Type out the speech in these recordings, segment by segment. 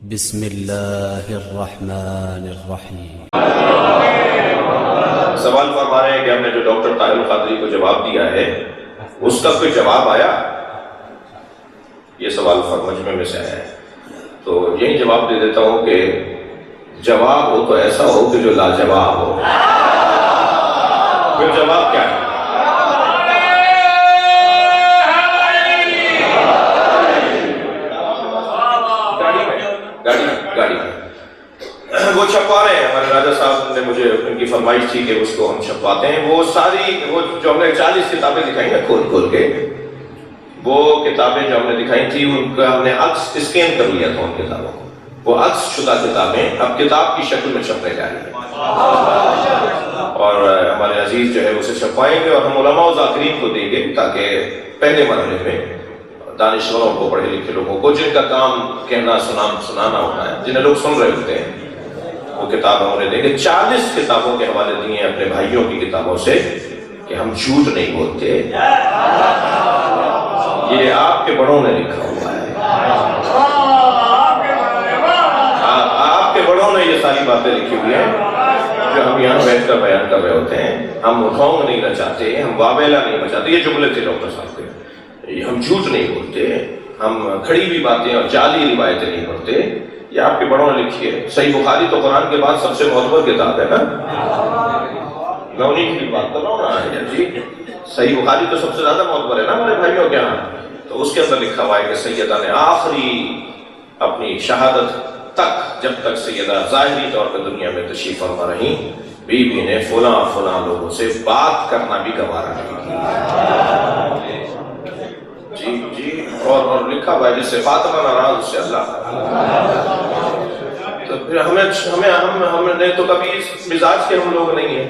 بسم اللہ الرحمن الرحیم۔ سوال فرما رہے ہیں کہ ہم نے جو ڈاکٹر طاہر القادری کو جواب دیا ہے اس کا کوئی جواب آیا؟ یہ سوال مجمع میں سے آیا ہے، تو یہی جواب دے دیتا ہوں کہ جواب ہو تو ایسا ہو کہ جو لاجواب ہو۔ پھر جواب کیا ہے؟ گاڑی وہ چھپوا رہے ہیں، ہمارے راجہ صاحب نے مجھے ان کی فرمائش تھی کہ اس کو ہم چھپواتے ہیں۔ وہ جو ہم نے 40 کتابیں دکھائی ہیں کھول کھول کے، وہ کتابیں جو ہم نے دکھائی تھی ان کا ہم نے عکس اسکین کر لیا تھا ان کتابوں کو۔ وہ عکس شدہ کتابیں اب کتاب کی شکل میں چھپنے جا رہی ہیں، اور ہمارے عزیز جو ہے اسے چھپوائیں گے، اور ہم علماء و ذاکرین کو دیں گے تاکہ پہلے مرحلے میں دانشوروں کو، پڑھے لکھے لوگوں کو، جن کا کام کہنا سنانا ہوتا ہے، جنہیں لوگ سن رہے ہوتے ہیں، وہ کتاب ہم انہیں دیں گے۔ 40 کتابوں کے حوالے دیے ہیں اپنے بھائیوں کی کتابوں سے کہ ہم جھوٹ نہیں بولتے، یہ آپ کے بڑوں نے لکھا ہوا ہے، آپ کے بڑوں نے یہ ساری باتیں لکھی ہوئی ہیں جو ہم یہاں بیٹھ کر بیان کر رہے ہوتے ہیں۔ ہم ڈھونگ نہیں مچاتے، ہم واویلا نہیں مچاتے، یہ جملے تھے ڈاکٹر صاحب کے۔ ہم جھوٹ نہیں بولتے، ہم کھڑی ہوئی باتیں اور جعلی روایتیں نہیں پڑھتے، یہ آپ کے بڑوں نے لکھی ہے۔ صحیح بخاری تو قرآن کے بعد سب سے معتبر کتاب ہے نا، میں انہیں کی بات کر رہا ہوں نا جی۔ صحیح بخاری تو سب سے زیادہ معتبر ہے نا ہمارے بھائیوں کے ہاں، تو اس کے اندر لکھا ہوا ہے کہ سیدہ نے آخری اپنی شہادت تک، جب تک سیدہ ظاہری طور پر دنیا میں تشریف فرما رہی، بی بی نے فلاں فلاں لوگوں سے بات کرنا بھی گوارا نہیں کی۔ جی اور لکھا ہوا ہے جس سے فاطمہ ناراض اس سے اللہ۔ تو پھر ہم نے تو کبھی اس مزاج کے ہم لوگ نہیں ہیں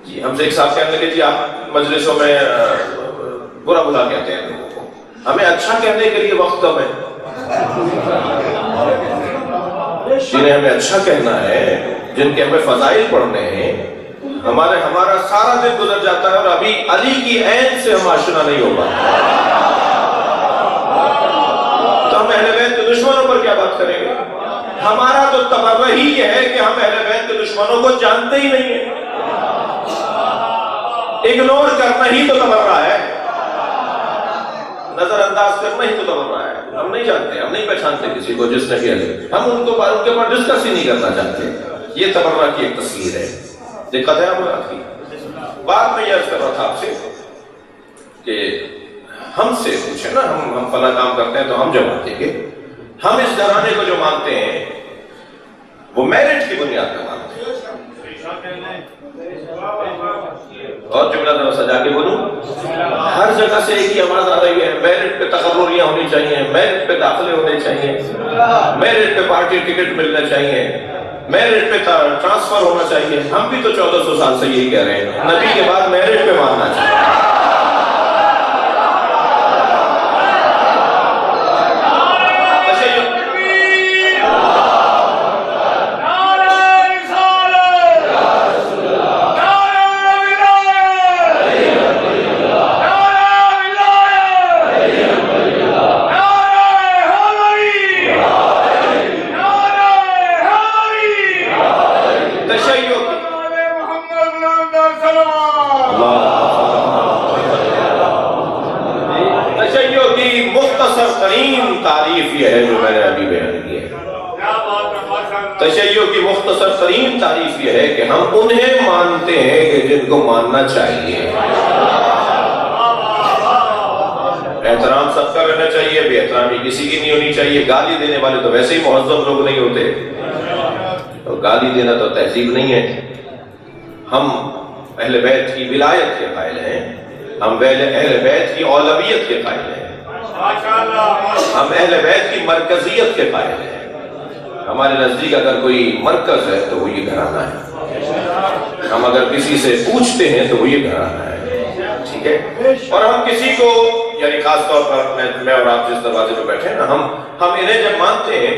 جی۔ ہم سے ایک صاحب کہنے لگے جی آپ مجلسوں میں برا بھلا کہتے ہیں لوگوں کو، ہمیں اچھا کہنے کے لیے وقت کم ہے۔ جنہیں ہمیں اچھا کہنا ہے، جن کے ہمیں فضائل پڑھنے ہیں، ہمارا سارا دن گزر جاتا ہے اور ابھی علی کی عین سے ہم آشنا نہیں ہو پاتے، تو ہم اہل بیت کے دشمنوں پر کیا بات کریں گے؟ ہمارا تو تبرہ ہی یہ ہے کہ ہم اہل بیت کے دشمنوں کو جانتے ہی نہیں ہیں، اگنور کرنا ہی تو تبرہ ہے، نظر انداز کرنا ہی تو تبرہ ہے۔ ہم نہیں جانتے، ہم نہیں پہچانتے کسی کو جس نے کیا لے، ہم ان کے اوپر ڈسکس ہی نہیں کرنا چاہتے، یہ تبرہ کی ایک تصویر ہے۔ دقت ہے آپ کی بات میں یہ عرض کر رہا تھا آپ سے کہ ہم سے پوچھیں نا، ہم فلاں کام کرتے ہیں تو ہم جواب دیں گے۔ ہم اس گھرانے کو جو مانتے ہیں وہ میرٹ کی بنیاد پر مانتے ہیں۔ اور جملہ ذرا سجا کے بولوں، ہر جگہ سے ایک ہی آواز آ رہی ہے، میرٹ پہ تقرریاں ہونی چاہیے، میرٹ پہ داخلے ہونے چاہیے، میرٹ پہ پارٹی ٹکٹ ملنا چاہیے، میرٹ پہ ٹرانسفر ہونا چاہیے۔ ہم بھی تو 1400 سال سے یہی کہہ رہے ہیں، نبی کے بعد میرٹ پہ ماننا چاہیے۔ تعریف یہ ہے جو میں نے ابھی بیان کی ہے۔ تشیع کی مختصر ترین تعریف یہ ہے کہ ہم انہیں مانتے ہیں کہ جن کو ماننا چاہیے۔ احترام سب کا رہنا چاہیے، بے احترامی کسی کی نہیں ہونی چاہیے۔ گالی دینے والے تو ویسے ہی مہذب لوگ نہیں ہوتے، اور گالی دینا تو تہذیب نہیں ہے۔ ہم اہل بیت کی ولایت کے قائل ہیں، ہم اہل بیت کی اولویت کے قائل ہیں، ہم اہل بیت کی مرکزیت کے قائل ہیں۔ ہمارے نزدیک اگر کوئی مرکز ہے تو وہ یہ گھرانہ ہے، ہم اگر کسی سے پوچھتے ہیں تو وہ یہ گھرانہ ہے، ٹھیک ہے۔ اور ہم کسی کو، یعنی خاص طور پر میں اور آپ جس دروازے پہ بیٹھے ہیں نا، ہم انہیں جب مانتے ہیں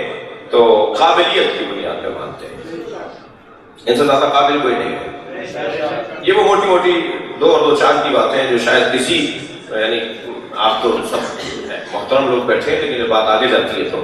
تو قابلیت کی بنیاد پہ مانتے ہیں، ان سے زیادہ قابل کوئی نہیں ہے۔ یہ وہ موٹی موٹی 2 اور 2 4 کی باتیں ہیں جو شاید کسی، یعنی آپ تو سب محترم لوگ بیٹھے ہیں، لیکن جب بات آگے جاتی ہے تو